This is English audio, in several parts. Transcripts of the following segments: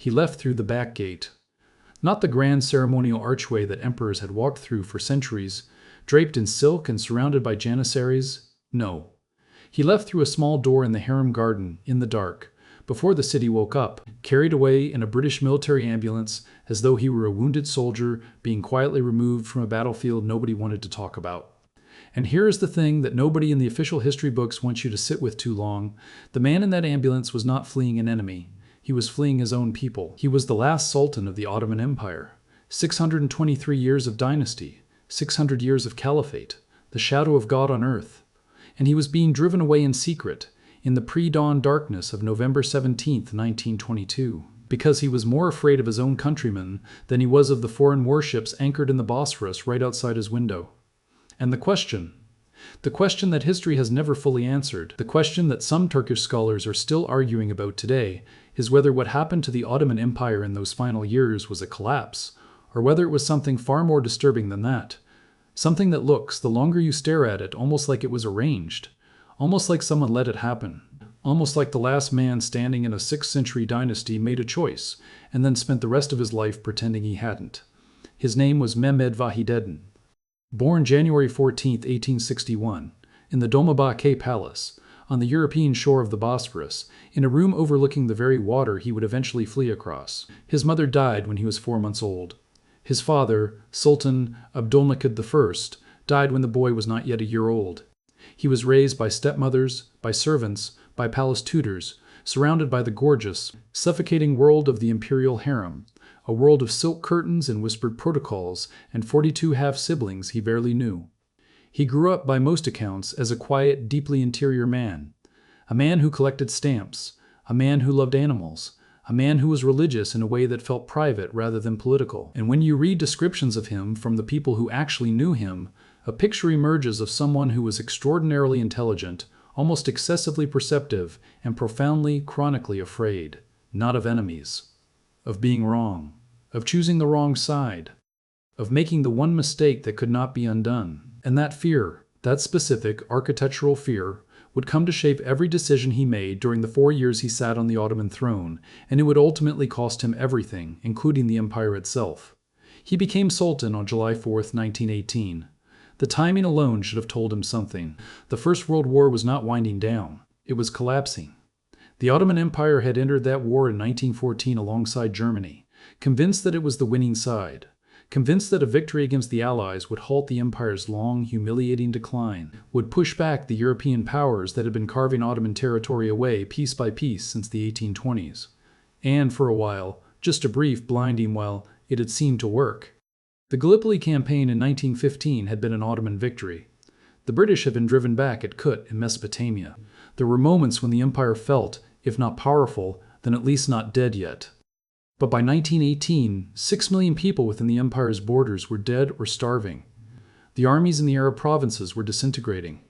He left through the back gate. Not the grand ceremonial archway that emperors had walked through for centuries, draped in silk and surrounded by janissaries. No. He left through a small door in the harem garden, in the dark, before the city woke up, carried away in a British military ambulance as though he were a wounded soldier being quietly removed from a battlefield nobody wanted to talk about. And here is the thing that nobody in the official history books wants you to sit with too long. The man in that ambulance was not fleeing an enemy. He was fleeing his own people. He was the last Sultan of the Ottoman Empire. 623 years of dynasty, 600 years of Caliphate, the shadow of God on earth. And he was being driven away in secret, in the pre-dawn darkness of November 17, 1922, because he was more afraid of his own countrymen than he was of the foreign warships anchored in the Bosphorus right outside his window. And the question that history has never fully answered, the question that some Turkish scholars are still arguing about today, is whether what happened to the Ottoman Empire in those final years was a collapse, or whether it was something far more disturbing than that. Something that looks, the longer you stare at it, almost like it was arranged, almost like someone let it happen, almost like the last man standing in a 6th century dynasty made a choice, and then spent the rest of his life pretending he hadn't. His name was Mehmed Vahideddin. Born January 14, 1861, in the Dolmabahce Palace, on the European shore of the Bosphorus, in a room overlooking the very water he would eventually flee across. His mother died when he was 4 months old. His father, Sultan Abdülmecid I, died when the boy was not yet a year old. He was raised by stepmothers, by servants, by palace tutors, surrounded by the gorgeous, suffocating world of the imperial harem, a world of silk curtains and whispered protocols, and 42 half-siblings he barely knew. He grew up, by most accounts, as a quiet, deeply interior man. A man who collected stamps, a man who loved animals, a man who was religious in a way that felt private rather than political. And when you read descriptions of him from the people who actually knew him, a picture emerges of someone who was extraordinarily intelligent, almost excessively perceptive, and profoundly, chronically afraid. Not of enemies. Of being wrong. Of choosing the wrong side. Of making the one mistake that could not be undone. And that fear, that specific architectural fear, would come to shape every decision he made during the 4 years he sat on the Ottoman throne, and it would ultimately cost him everything, including the empire itself. He became Sultan on July 4, 1918. The timing alone should have told him something. The First World War was not winding down. It was collapsing. The Ottoman Empire had entered that war in 1914 alongside Germany, convinced that it was the winning side, convinced that a victory against the Allies would halt the empire's long, humiliating decline, would push back the European powers that had been carving Ottoman territory away piece by piece since the 1820s. And for a while, just a brief, blinding while, it had seemed to work. The Gallipoli campaign in 1915 had been an Ottoman victory. The British had been driven back at Kut in Mesopotamia. There were moments when the empire felt, if not powerful, then at least not dead yet. But by 1918, 6 million people within the empire's borders were dead or starving. The armies in the Arab provinces were disintegrating.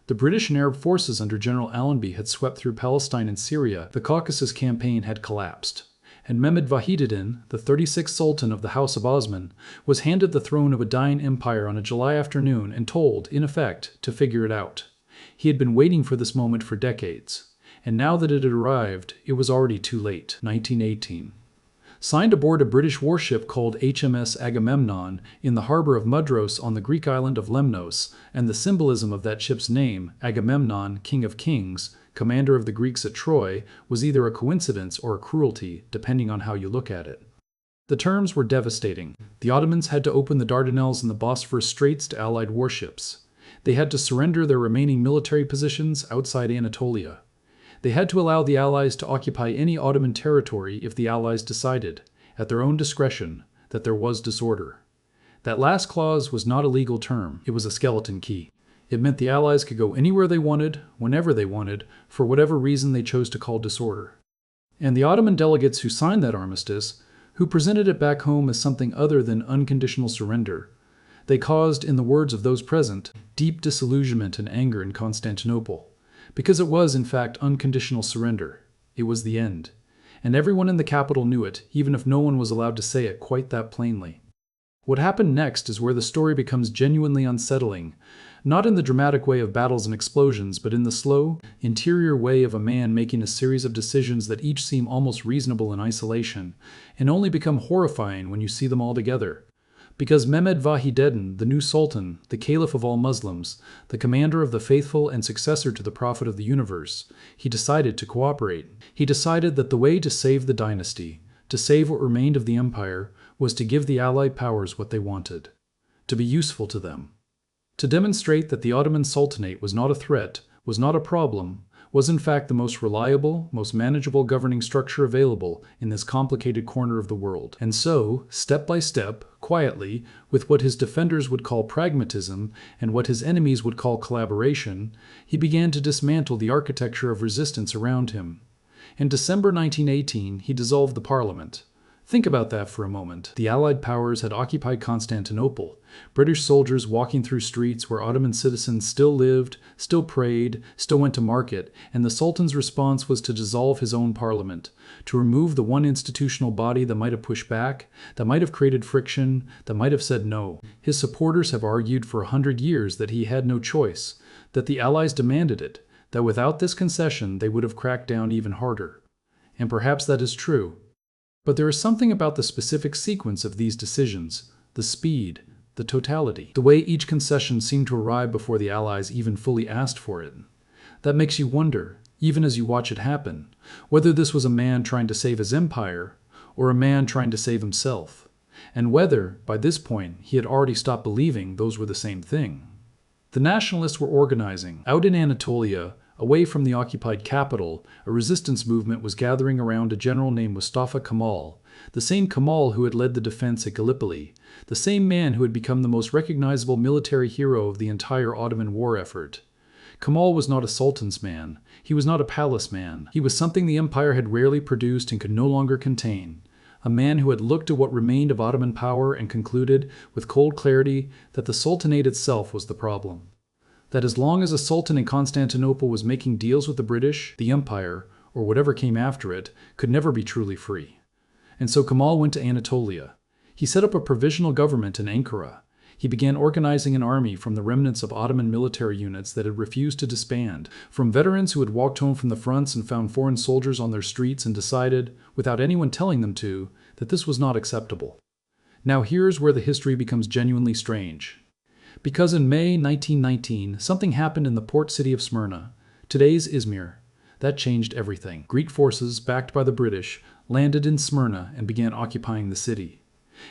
The British and Arab forces under General Allenby had swept through Palestine and Syria. The Caucasus campaign had collapsed. And Mehmed Vahideddin, the 36th Sultan of the House of Osman, was handed the throne of a dying empire on a July afternoon and told, in effect, to figure it out. He had been waiting for this moment for decades. And now that it had arrived, it was already too late. 1918. Signed aboard a British warship called HMS Agamemnon in the harbor of Mudros on the Greek island of Lemnos, and the symbolism of that ship's name, Agamemnon, King of Kings, commander of the Greeks at Troy, was either a coincidence or a cruelty, depending on how you look at it. The terms were devastating. The Ottomans had to open the Dardanelles and the Bosphorus Straits to Allied warships. They had to surrender their remaining military positions outside Anatolia. They had to allow the Allies to occupy any Ottoman territory if the Allies decided, at their own discretion, that there was disorder. That last clause was not a legal term. It was a skeleton key. It meant the Allies could go anywhere they wanted, whenever they wanted, for whatever reason they chose to call disorder. And the Ottoman delegates who signed that armistice, who presented it back home as something other than unconditional surrender, they caused, in the words of those present, deep disillusionment and anger in Constantinople. Because it was, in fact, unconditional surrender. It was the end. And everyone in the capital knew it, even if no one was allowed to say it quite that plainly. What happened next is where the story becomes genuinely unsettling, Not in the dramatic way of battles and explosions, but in the slow, interior way of a man making a series of decisions that each seem almost reasonable in isolation, and only become horrifying when you see them all together. Because Mehmed Vahideddin, the new Sultan, the Caliph of all Muslims, the commander of the faithful and successor to the Prophet of the universe, he decided to cooperate. He decided that the way to save the dynasty, to save what remained of the empire, was to give the Allied powers what they wanted, to be useful to them. To demonstrate that the Ottoman Sultanate was not a threat, was not a problem, was in fact the most reliable, most manageable governing structure available in this complicated corner of the world. And so, step by step, quietly, with what his defenders would call pragmatism and what his enemies would call collaboration, he began to dismantle the architecture of resistance around him. In December 1918, he dissolved the parliament. Think about that for a moment. The Allied powers had occupied Constantinople. British soldiers walking through streets where Ottoman citizens still lived, still prayed, still went to market, and the Sultan's response was to dissolve his own parliament, to remove the one institutional body that might have pushed back, that might have created friction, that might have said no. His supporters have argued for 100 years that he had no choice, that the Allies demanded it, that without this concession they would have cracked down even harder. And perhaps that is true. But there is something about the specific sequence of these decisions, the speed, the totality, the way each concession seemed to arrive before the Allies even fully asked for it, that makes you wonder, even as you watch it happen, whether this was a man trying to save his empire or a man trying to save himself, and whether, by this point, he had already stopped believing those were the same thing. The nationalists were organizing. Out in Anatolia, away from the occupied capital, a resistance movement was gathering around a general named Mustafa Kemal, the same Kemal who had led the defense at Gallipoli, the same man who had become the most recognizable military hero of the entire Ottoman war effort. Kemal was not a sultan's man. He was not a palace man. He was something the empire had rarely produced and could no longer contain. A man who had looked at what remained of Ottoman power and concluded, with cold clarity, that the Sultanate itself was the problem. That as long as a sultan in Constantinople was making deals with the British, the empire, or whatever came after it, could never be truly free. And so Kemal went to Anatolia. He set up a provisional government in Ankara. He began organizing an army from the remnants of Ottoman military units that had refused to disband, from veterans who had walked home from the fronts and found foreign soldiers on their streets and decided, without anyone telling them to, that this was not acceptable. Now here's where the history becomes genuinely strange. Because in May 1919, something happened in the port city of Smyrna, today's Izmir. That changed everything. Greek forces, backed by the British, landed in Smyrna and began occupying the city.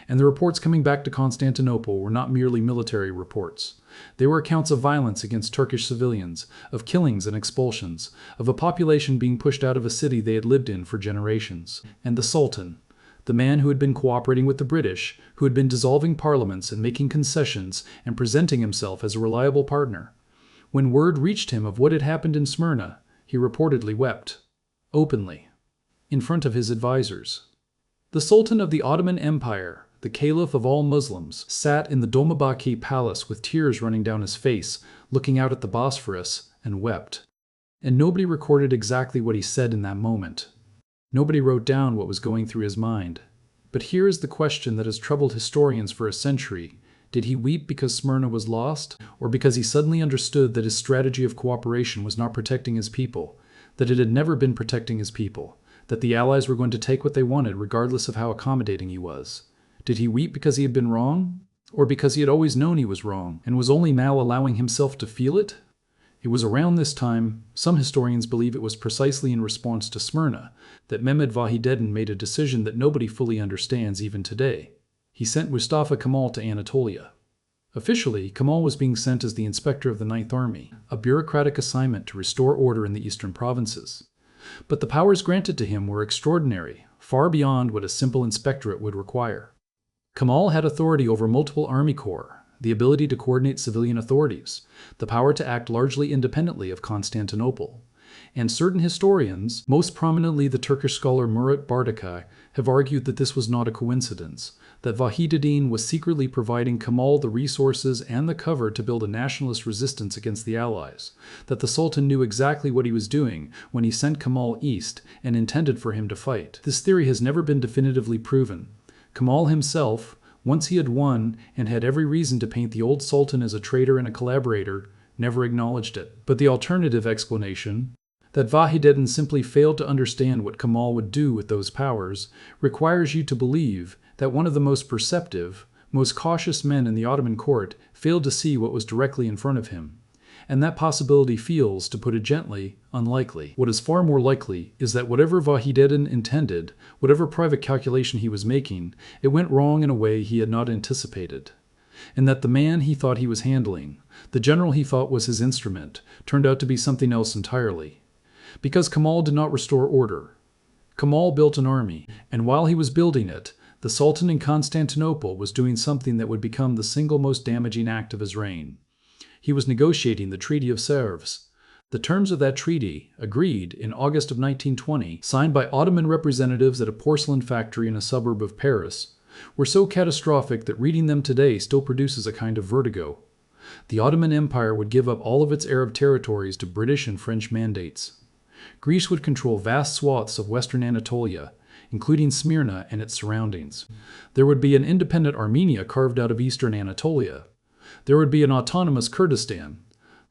And the reports coming back to Constantinople were not merely military reports. They were accounts of violence against Turkish civilians, of killings and expulsions, of a population being pushed out of a city they had lived in for generations. And the Sultan, the man who had been cooperating with the British, who had been dissolving parliaments and making concessions and presenting himself as a reliable partner. When word reached him of what had happened in Smyrna, he reportedly wept, openly, in front of his advisors. The Sultan of the Ottoman Empire, the Caliph of all Muslims, sat in the Dolmabahce palace with tears running down his face, looking out at the Bosphorus, and wept. And nobody recorded exactly what he said in that moment. Nobody wrote down what was going through his mind. But here is the question that has troubled historians for a century. Did he weep because Smyrna was lost, or because he suddenly understood that his strategy of cooperation was not protecting his people, that it had never been protecting his people, that the Allies were going to take what they wanted regardless of how accommodating he was? Did he weep because he had been wrong, or because he had always known he was wrong, and was only now allowing himself to feel it? It was around this time, some historians believe it was precisely in response to Smyrna, that Mehmed Vahideddin made a decision that nobody fully understands even today. He sent Mustafa Kemal to Anatolia. Officially, Kemal was being sent as the inspector of the Ninth Army, a bureaucratic assignment to restore order in the eastern provinces. But the powers granted to him were extraordinary, far beyond what a simple inspectorate would require. Kemal had authority over multiple army corps, the ability to coordinate civilian authorities, the power to act largely independently of Constantinople. And certain historians, most prominently the Turkish scholar Murat Bardakay, have argued that this was not a coincidence, that Vahideddin was secretly providing Kemal the resources and the cover to build a nationalist resistance against the Allies, that the Sultan knew exactly what he was doing when he sent Kemal east and intended for him to fight. This theory has never been definitively proven. Kemal himself, once he had won and had every reason to paint the old Sultan as a traitor and a collaborator, never acknowledged it. But the alternative explanation, that Vahideddin simply failed to understand what Kemal would do with those powers, requires you to believe that one of the most perceptive, most cautious men in the Ottoman court failed to see what was directly in front of him. And that possibility feels, to put it gently, unlikely. What is far more likely is that whatever Vahideddin intended, whatever private calculation he was making, it went wrong in a way he had not anticipated. And that the man he thought he was handling, the general he thought was his instrument, turned out to be something else entirely. Because Kemal did not restore order. Kemal built an army, and while he was building it, the Sultan in Constantinople was doing something that would become the single most damaging act of his reign. He was negotiating the Treaty of Sevres. The terms of that treaty, agreed in August of 1920, signed by Ottoman representatives at a porcelain factory in a suburb of Paris, were so catastrophic that reading them today still produces a kind of vertigo. The Ottoman Empire would give up all of its Arab territories to British and French mandates. Greece would control vast swaths of western Anatolia, including Smyrna and its surroundings. There would be an independent Armenia carved out of eastern Anatolia. There would be an autonomous Kurdistan.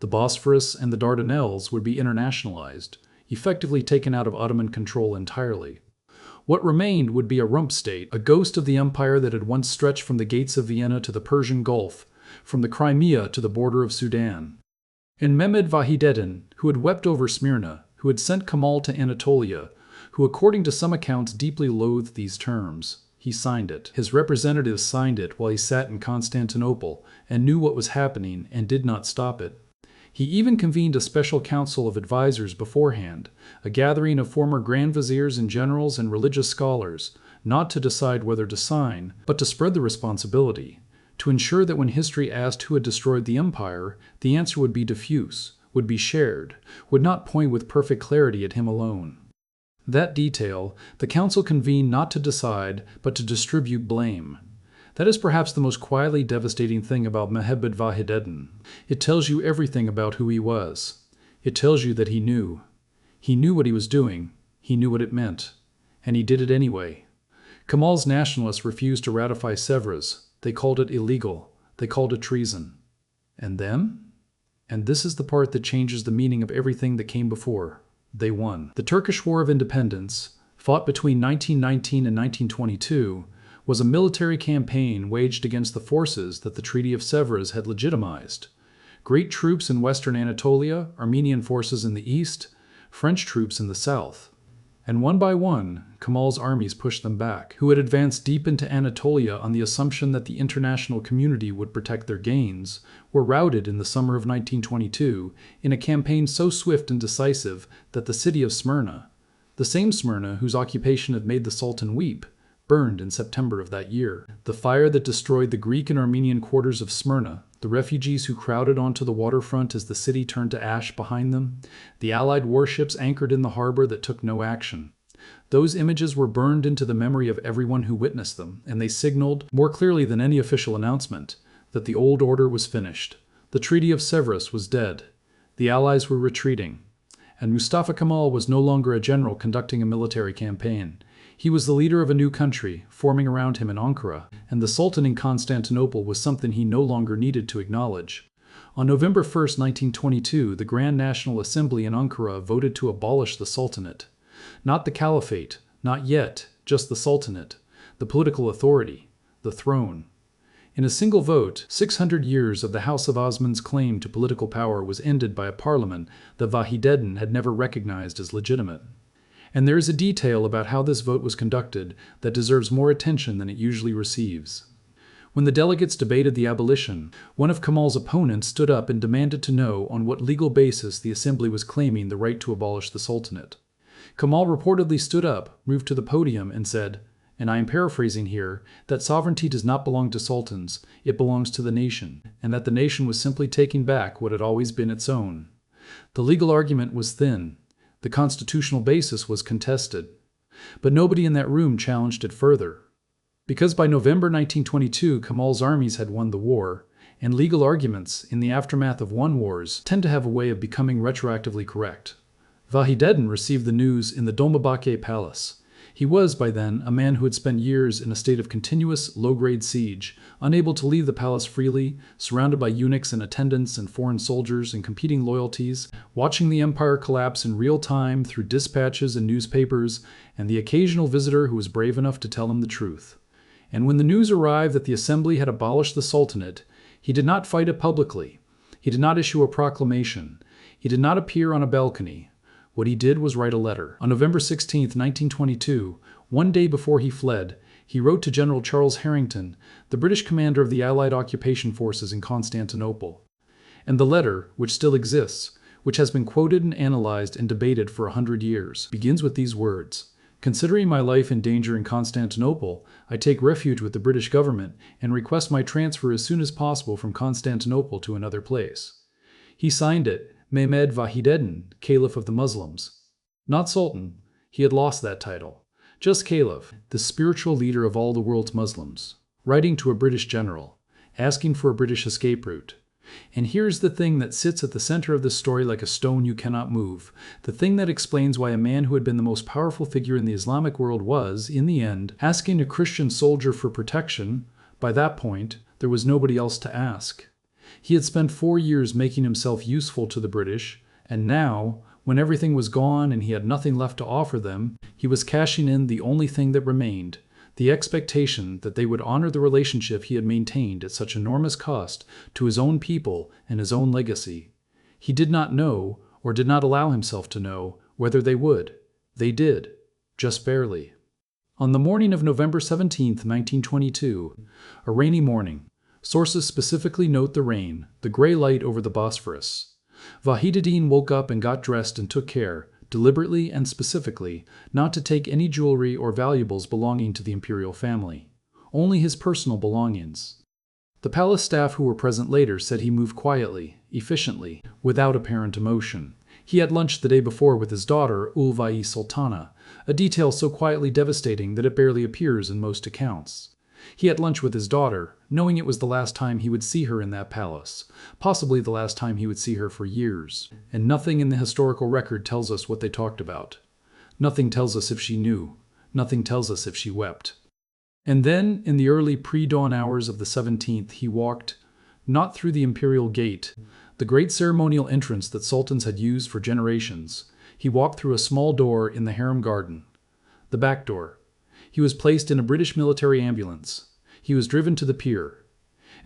The Bosphorus and the Dardanelles would be internationalized, effectively taken out of Ottoman control entirely. What remained would be a rump state, a ghost of the empire that had once stretched from the gates of Vienna to the Persian Gulf, from the Crimea to the border of Sudan. And Mehmed Vahideddin, who had wept over Smyrna, who had sent Kemal to Anatolia, who according to some accounts deeply loathed these terms, he signed it. His representatives signed it while he sat in Constantinople and knew what was happening and did not stop it. He even convened a special council of advisors beforehand, a gathering of former grand viziers and generals and religious scholars, not to decide whether to sign, but to spread the responsibility, to ensure that when history asked who had destroyed the empire, the answer would be diffuse, would be shared, would not point with perfect clarity at him alone. That detail, the council convened not to decide, but to distribute blame. That is perhaps the most quietly devastating thing about Mehmed Vahideddin. It tells you everything about who he was. It tells you that he knew. He knew what he was doing. He knew what it meant. And he did it anyway. Kemal's nationalists refused to ratify Sevres. They called it illegal. They called it treason. And then? And this is the part that changes the meaning of everything that came before. They won. The Turkish War of Independence, fought between 1919 and 1922, was a military campaign waged against the forces that the Treaty of Sevres had legitimized. Great troops in western Anatolia, Armenian forces in the east, French troops in the south. And one by one, Kemal's armies pushed them back, who had advanced deep into Anatolia on the assumption that the international community would protect their gains, were routed in the summer of 1922 in a campaign so swift and decisive that the city of Smyrna, the same Smyrna whose occupation had made the Sultan weep, burned in September of that year. The fire that destroyed the Greek and Armenian quarters of Smyrna, the refugees who crowded onto the waterfront as the city turned to ash behind them, the Allied warships anchored in the harbor that took no action. Those images were burned into the memory of everyone who witnessed them, and they signaled, more clearly than any official announcement, that the old order was finished. The Treaty of Sevres was dead. The Allies were retreating. And Mustafa Kemal was no longer a general conducting a military campaign. He was the leader of a new country, forming around him in Ankara, and the Sultan in Constantinople was something he no longer needed to acknowledge. On November 1, 1922, the Grand National Assembly in Ankara voted to abolish the Sultanate. Not the Caliphate, not yet, just the Sultanate, the political authority, the throne. In a single vote, 600 years of the House of Osman's claim to political power was ended by a parliament that Vahideddin had never recognized as legitimate. And there is a detail about how this vote was conducted that deserves more attention than it usually receives. When the delegates debated the abolition, one of Kemal's opponents stood up and demanded to know on what legal basis the assembly was claiming the right to abolish the Sultanate. Kemal reportedly stood up, moved to the podium, and said, and I am paraphrasing here, that sovereignty does not belong to sultans, it belongs to the nation, and that the nation was simply taking back what had always been its own. The legal argument was thin. The constitutional basis was contested. But nobody in that room challenged it further. Because by November 1922, Kemal's armies had won the war, and legal arguments, in the aftermath of won wars, tend to have a way of becoming retroactively correct. Vahideddin received the news in the Dolmabahce palace. He was, by then, a man who had spent years in a state of continuous, low-grade siege, unable to leave the palace freely, surrounded by eunuchs and attendants and foreign soldiers and competing loyalties, watching the empire collapse in real time through dispatches and newspapers, and the occasional visitor who was brave enough to tell him the truth. And when the news arrived that the assembly had abolished the Sultanate, he did not fight it publicly. He did not issue a proclamation. He did not appear on a balcony. What he did was write a letter. On November 16, 1922, one day before he fled, he wrote to General Charles Harrington, the British commander of the Allied occupation forces in Constantinople. And the letter, which still exists, which has been quoted and analyzed and debated for 100 years, begins with these words: "Considering my life in danger in Constantinople, I take refuge with the British government and request my transfer as soon as possible from Constantinople to another place." He signed it, Mehmed Vahideddin, Caliph of the Muslims. Not Sultan. He had lost that title. Just Caliph, the spiritual leader of all the world's Muslims, writing to a British general, asking for a British escape route. And here's the thing that sits at the center of this story like a stone you cannot move, the thing that explains why a man who had been the most powerful figure in the Islamic world was, in the end, asking a Christian soldier for protection. By that point, there was nobody else to ask. He had spent 4 years making himself useful to the British, and now, when everything was gone and he had nothing left to offer them, he was cashing in the only thing that remained, the expectation that they would honor the relationship he had maintained at such enormous cost to his own people and his own legacy. He did not know, or did not allow himself to know, whether they would. They did, just barely. On the morning of November 17, 1922, a rainy morning, sources specifically note the rain, the gray light over the Bosphorus, Vahideddin woke up and got dressed and took care, deliberately and specifically, not to take any jewelry or valuables belonging to the imperial family, only his personal belongings. The palace staff who were present later said he moved quietly, efficiently, without apparent emotion. He had lunch the day before with his daughter, Ulvai Sultana, a detail so quietly devastating that it barely appears in most accounts. He had lunch with his daughter, knowing it was the last time he would see her in that palace, possibly the last time he would see her for years, and nothing in the historical record tells us what they talked about. Nothing tells us if she knew. Nothing tells us if she wept. And then, in the early pre-dawn hours of the 17th, he walked, not through the imperial gate, the great ceremonial entrance that sultans had used for generations. He walked through a small door in the harem garden, the back door. He was placed in a British military ambulance. He was driven to the pier.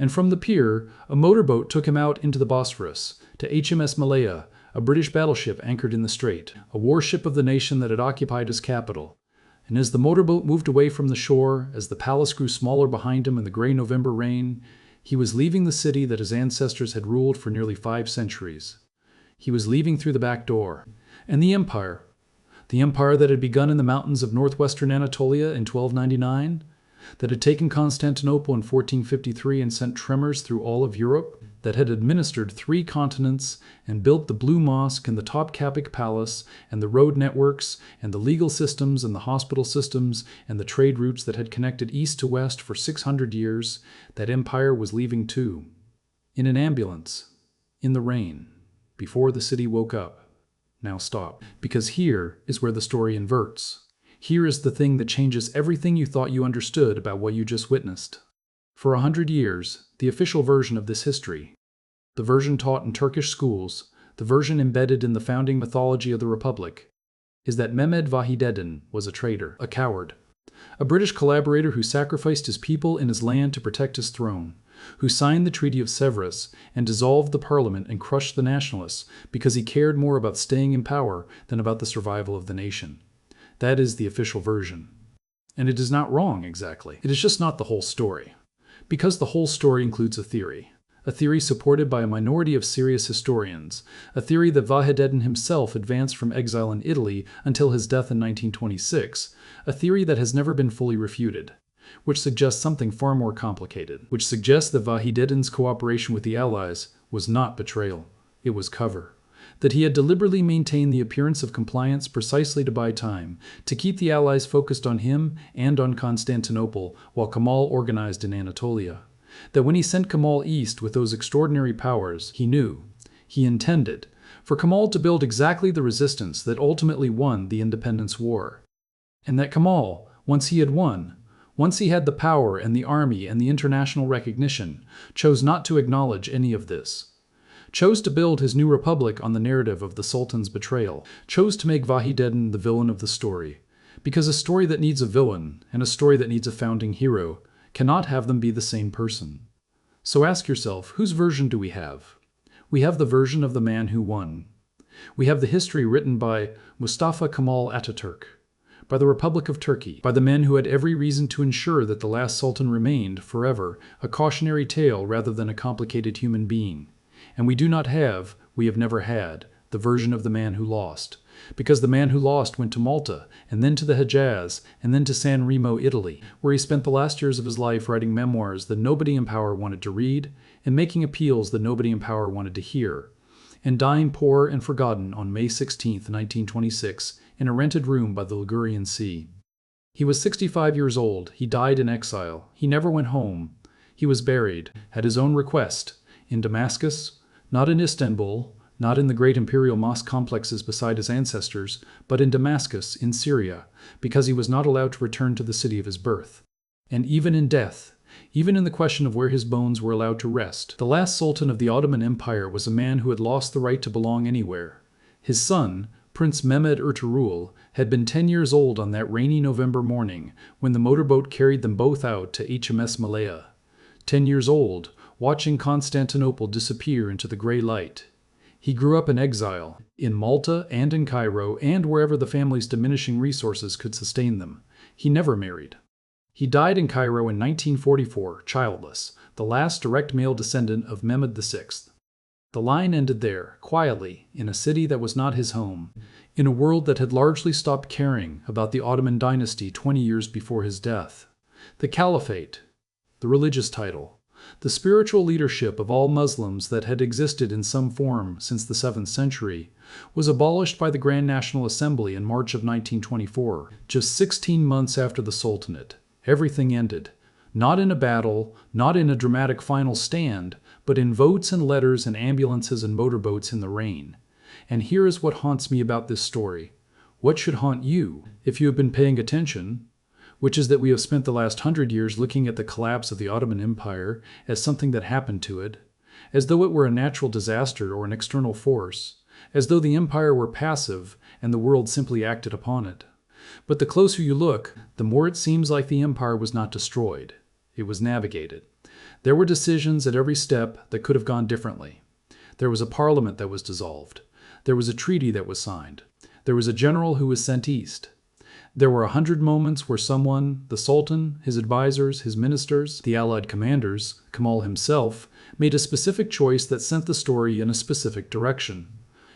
And from the pier, a motorboat took him out into the Bosphorus, to HMS Malaya, a British battleship anchored in the strait, a warship of the nation that had occupied his capital. And as the motorboat moved away from the shore, as the palace grew smaller behind him in the gray November rain, he was leaving the city that his ancestors had ruled for nearly 5 centuries. He was leaving through the back door. And the empire that had begun in the mountains of northwestern Anatolia in 1299, that had taken Constantinople in 1453 and sent tremors through all of Europe, that had administered 3 continents and built the Blue Mosque and the Topkapi Palace and the road networks and the legal systems and the hospital systems and the trade routes that had connected east to west for 600 years, that empire was leaving too. In an ambulance, in the rain, before the city woke up. Now stop, because here is where the story inverts. Here is the thing that changes everything you thought you understood about what you just witnessed. For 100 years, the official version of this history, the version taught in Turkish schools, the version embedded in the founding mythology of the Republic, is that Mehmed Vahideddin was a traitor, a coward, a British collaborator who sacrificed his people and his land to protect his throne, who signed the Treaty of Sevres and dissolved the parliament and crushed the nationalists because he cared more about staying in power than about the survival of the nation. That is the official version. And it is not wrong, exactly. It is just not the whole story. Because the whole story includes a theory supported by a minority of serious historians, a theory that Vahideddin himself advanced from exile in Italy until his death in 1926, a theory that has never been fully refuted, which suggests something far more complicated, which suggests that Vahideddin's cooperation with the Allies was not betrayal, it was cover, that he had deliberately maintained the appearance of compliance precisely to buy time, to keep the Allies focused on him and on Constantinople while Kemal organized in Anatolia, that when he sent Kemal east with those extraordinary powers, he knew, he intended, for Kemal to build exactly the resistance that ultimately won the independence war. And that Kemal, once he had won, once he had the power and the army and the international recognition, chose not to acknowledge any of this. Chose to build his new republic on the narrative of the Sultan's betrayal. Chose to make Vahidettin the villain of the story. Because a story that needs a villain and a story that needs a founding hero cannot have them be the same person. So ask yourself, whose version do we have? We have the version of the man who won. We have the history written by Mustafa Kemal Ataturk, by the Republic of Turkey, by the men who had every reason to ensure that the last sultan remained, forever, a cautionary tale rather than a complicated human being. And we do not have, we have never had, the version of the man who lost. Because the man who lost went to Malta, and then to the Hejaz, and then to San Remo, Italy, where he spent the last years of his life writing memoirs that nobody in power wanted to read, and making appeals that nobody in power wanted to hear, and dying poor and forgotten on May 16, 1926, in a rented room by the Ligurian Sea. He was 65 years old. He died in exile. He never went home. He was buried, at his own request, in Damascus, not in Istanbul, not in the great imperial mosque complexes beside his ancestors, but in Damascus, in Syria, because he was not allowed to return to the city of his birth. And even in death, even in the question of where his bones were allowed to rest, the last sultan of the Ottoman Empire was a man who had lost the right to belong anywhere. His son, Prince Mehmed Ertuğrul, had been 10 years old on that rainy November morning when the motorboat carried them both out to HMS Malaya. 10 years old, watching Constantinople disappear into the gray light. He grew up in exile, in Malta and in Cairo and wherever the family's diminishing resources could sustain them. He never married. He died in Cairo in 1944, childless, the last direct male descendant of Mehmed VI. The line ended there, quietly, in a city that was not his home, in a world that had largely stopped caring about the Ottoman dynasty 20 years before his death. The Caliphate, the religious title, the spiritual leadership of all Muslims that had existed in some form since the 7th century, was abolished by the Grand National Assembly in March of 1924, just 16 months after the Sultanate. Everything ended. Not in a battle, not in a dramatic final stand, but in votes and letters and ambulances and motorboats in the rain. And here is what haunts me about this story. What should haunt you, if you have been paying attention, which is that we have spent the last 100 years looking at the collapse of the Ottoman Empire as something that happened to it, as though it were a natural disaster or an external force, as though the empire were passive and the world simply acted upon it. But the closer you look, the more it seems like the empire was not destroyed. It was navigated. There were decisions at every step that could have gone differently. There was a parliament that was dissolved. There was a treaty that was signed. There was a general who was sent east. There were 100 moments where someone, the Sultan, his advisors, his ministers, the Allied commanders, Kemal himself, made a specific choice that sent the story in a specific direction.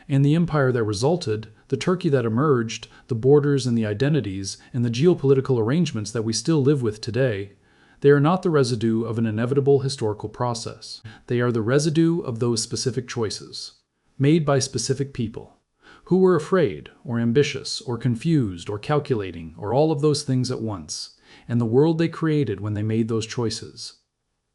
And the empire that resulted, the Turkey that emerged, the borders and the identities, and the geopolitical arrangements that we still live with today, they are not the residue of an inevitable historical process. They are the residue of those specific choices, made by specific people, who were afraid, or ambitious, or confused, or calculating, or all of those things at once, and the world they created when they made those choices.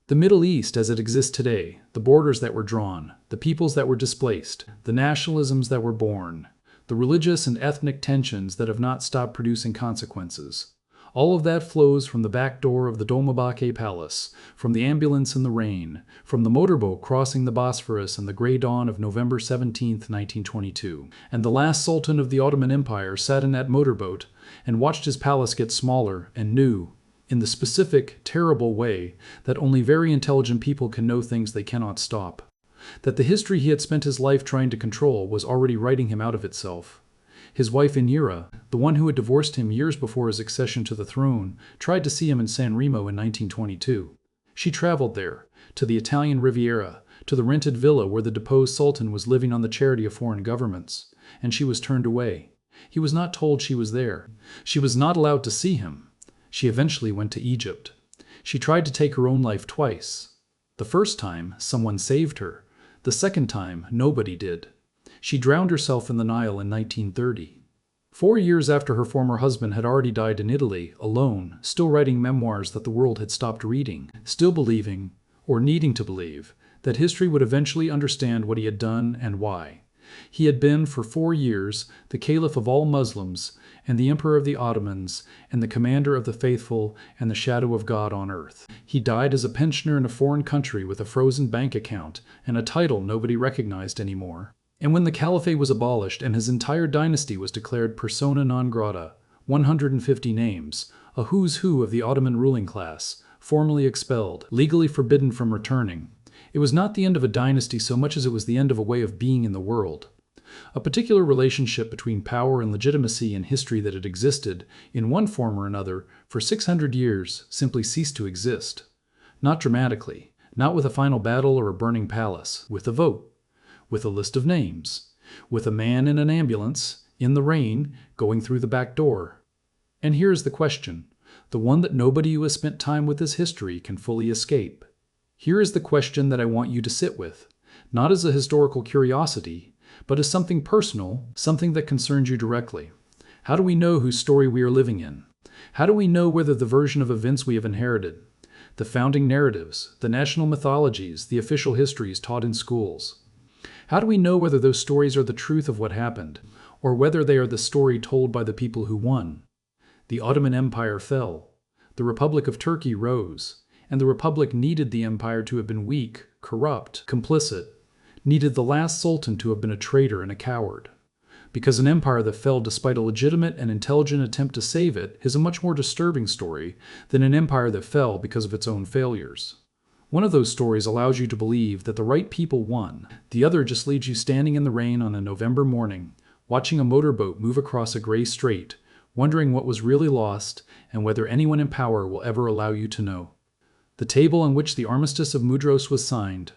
The Middle East as it exists today, the borders that were drawn, the peoples that were displaced, the nationalisms that were born, the religious and ethnic tensions that have not stopped producing consequences. All of that flows from the back door of the Dolmabahce palace, from the ambulance in the rain, from the motorboat crossing the Bosphorus in the gray dawn of November 17, 1922. And the last sultan of the Ottoman Empire sat in that motorboat and watched his palace get smaller and knew, in the specific, terrible way that only very intelligent people can know things they cannot stop, that the history he had spent his life trying to control was already writing him out of itself. His wife Inira, the one who had divorced him years before his accession to the throne, tried to see him in San Remo in 1922. She traveled there, to the Italian Riviera, to the rented villa where the deposed sultan was living on the charity of foreign governments, and she was turned away. He was not told she was there. She was not allowed to see him. She eventually went to Egypt. She tried to take her own life twice. The first time, someone saved her. The second time, nobody did. She drowned herself in the Nile in 1930. 4 years after her former husband had already died in Italy, alone, still writing memoirs that the world had stopped reading, still believing, or needing to believe, that history would eventually understand what he had done and why. He had been, for 4 years, the caliph of all Muslims, and the Emperor of the Ottomans, and the Commander of the Faithful, and the Shadow of God on earth. He died as a pensioner in a foreign country with a frozen bank account and a title nobody recognized anymore. And when the Caliphate was abolished and his entire dynasty was declared persona non grata, 150 names, a who's who of the Ottoman ruling class, formally expelled, legally forbidden from returning. It was not the end of a dynasty so much as it was the end of a way of being in the world. A particular relationship between power and legitimacy in history that had existed, in one form or another, for 600 years simply ceased to exist. Not dramatically, not with a final battle or a burning palace, with a vote, with a list of names, with a man in an ambulance, in the rain, going through the back door. And here is the question, the one that nobody who has spent time with this history can fully escape. Here is the question that I want you to sit with, not as a historical curiosity, but as something personal, something that concerns you directly. How do we know whose story we are living in? How do we know whether the version of events we have inherited, the founding narratives, the national mythologies, the official histories taught in schools? How do we know whether those stories are the truth of what happened, or whether they are the story told by the people who won? The Ottoman Empire fell, the Republic of Turkey rose, and the Republic needed the empire to have been weak, corrupt, complicit, needed the last Sultan to have been a traitor and a coward. Because an empire that fell despite a legitimate and intelligent attempt to save it is a much more disturbing story than an empire that fell because of its own failures. One of those stories allows you to believe that the right people won. The other just leaves you standing in the rain on a November morning, watching a motorboat move across a gray strait, wondering what was really lost and whether anyone in power will ever allow you to know. The table on which the Armistice of Mudros was signed,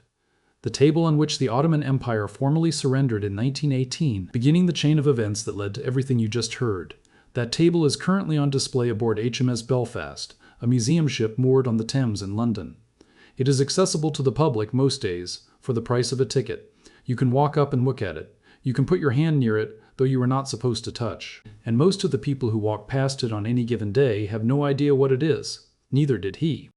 the table on which the Ottoman Empire formally surrendered in 1918, beginning the chain of events that led to everything you just heard. That table is currently on display aboard HMS Belfast, a museum ship moored on the Thames in London. It is accessible to the public most days, for the price of a ticket. You can walk up and look at it. You can put your hand near it, though you are not supposed to touch. And most of the people who walk past it on any given day have no idea what it is. Neither did he.